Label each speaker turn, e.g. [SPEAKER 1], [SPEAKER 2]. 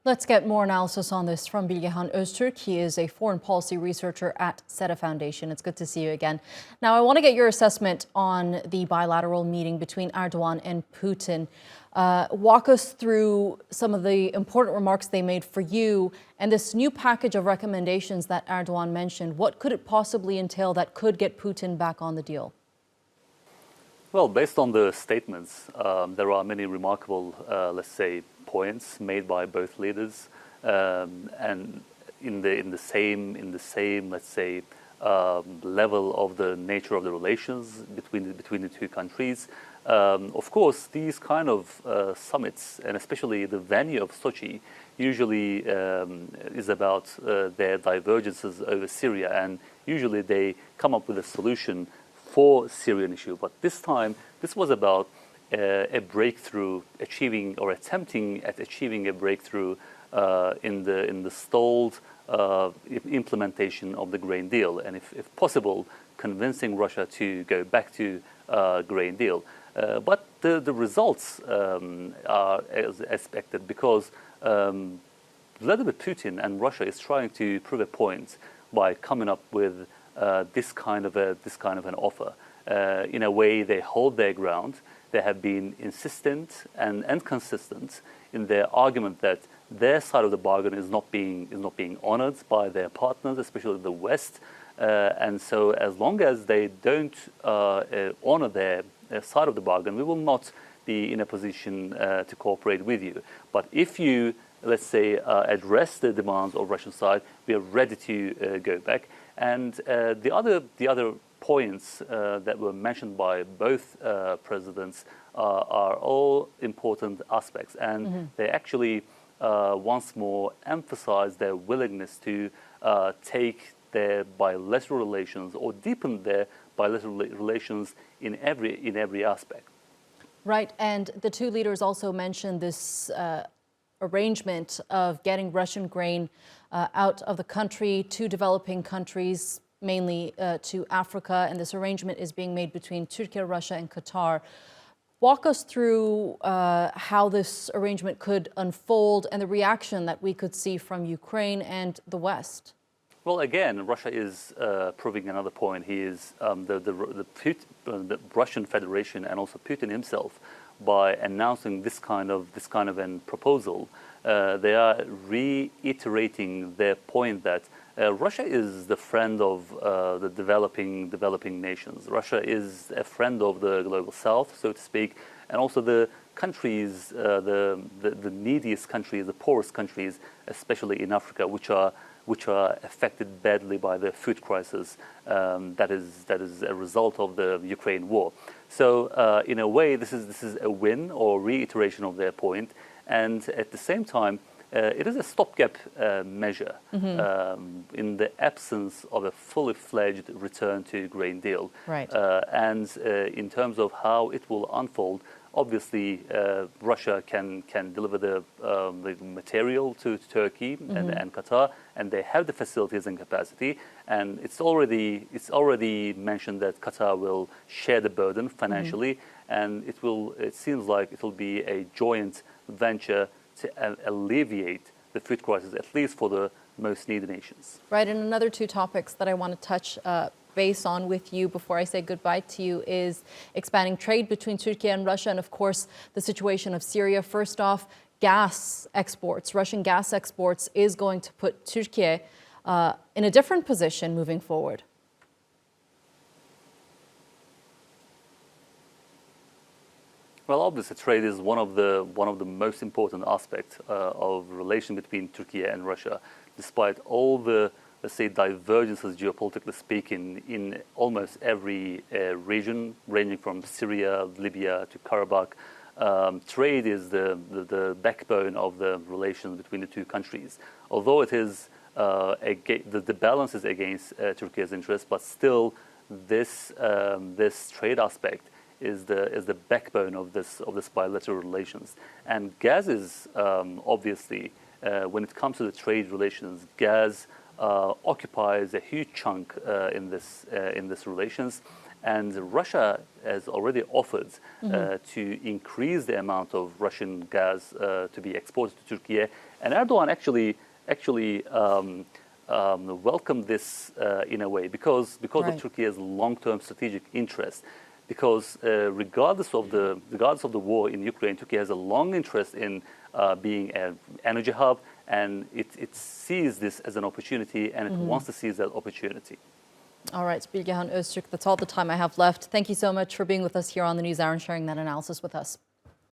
[SPEAKER 1] Let's get more analysis on this from Bilgehan Ozturk. He is a foreign policy researcher at SETA Foundation. It's good to see you again. Now, I want to get your assessment on the bilateral meeting between Erdogan and Putin. Walk us through some of the important remarks they made for you and this new package of recommendations that Erdogan mentioned. What could it possibly entail that could get Putin back on the deal?
[SPEAKER 2] Well, based on the statements, there are many remarkable, let's say, points made by both leaders, and in the same, let's say, level of the nature of the relations between the two countries. Of course, these kind of summits, and especially the venue of Sochi, usually is about their divergences over Syria, and usually they come up with a solution for Syrian issue. But this time, this was about a breakthrough, attempting at achieving a breakthrough in the stalled implementation of the grain deal, and if possible, convincing Russia to go back to grain deal. But the results are as expected, because Vladimir Putin and Russia is trying to prove a point by coming up with this kind of an offer. In a way, they hold their ground. They have been insistent and consistent in their argument that their side of the bargain is not being honored by their partners, especially the West. And so, as long as they don't honor their side of the bargain, we will not be in a position to cooperate with you. But if you, let's say, address the demands of Russian side, we are ready to go back. And the other points that were mentioned by both presidents are all important aspects, and they actually once more emphasize their willingness to take their bilateral relations or deepen their bilateral relations in every aspect.
[SPEAKER 1] Right, and the two leaders also mentioned this arrangement of getting Russian grain out of the country to developing countries, mainly to Africa, and this arrangement is being made between Turkey, Russia, and Qatar. Walk us through how this arrangement could unfold and the reaction that we could see from Ukraine and the West.
[SPEAKER 2] Well, again, Russia is proving another point. He is the Russian Federation and also Putin himself, by announcing this kind of an proposal. They are reiterating their point that Russia is the friend of the developing nations. Russia is a friend of the global South, so to speak, and also the countries, the neediest countries, the poorest countries, especially in Africa, which are affected badly by the food crisis that is a result of the Ukraine war. So in a way, this is a win or reiteration of their point, and at the same time, it is a stopgap measure in the absence of a fully fledged return to grain deal.
[SPEAKER 1] Right.
[SPEAKER 2] And in terms of how it will unfold, obviously Russia can deliver the material to Turkey and Qatar, and they have the facilities and capacity. And it's already mentioned that Qatar will share the burden financially, and it seems like it will be a joint venture to alleviate the food crisis, at least for the most needy nations.
[SPEAKER 1] Right, and another two topics that I want to touch base on with you before I say goodbye to you is expanding trade between Turkey and Russia, and of course the situation of Syria. First off, gas exports, Russian gas exports is going to put Turkey in a different position moving forward.
[SPEAKER 2] Well, obviously, trade is one of the most important aspects of relation between Turkey and Russia, despite all the, let's say, divergences, geopolitically speaking, in almost every region, ranging from Syria, Libya to Karabakh. Trade is the backbone of the relations between the two countries. Although it is the balance is against Turkey's interest, but still, this trade aspect is the backbone of this bilateral relations. And gas is obviously, when it comes to the trade relations, gas occupies a huge chunk in this relations, And Russia has already offered to increase the amount of Russian gas to be exported to Turkey. And Erdogan actually welcomed this in a way because of Turkey's long-term strategic interest. Because regardless of the war in Ukraine, Turkey has a long interest in being an energy hub, and it sees this as an opportunity, and it wants to seize that opportunity.
[SPEAKER 1] All right, Bilgehan Ozturk, that's all the time I have left. Thank you so much for being with us here on the NewsHour and sharing that analysis with us.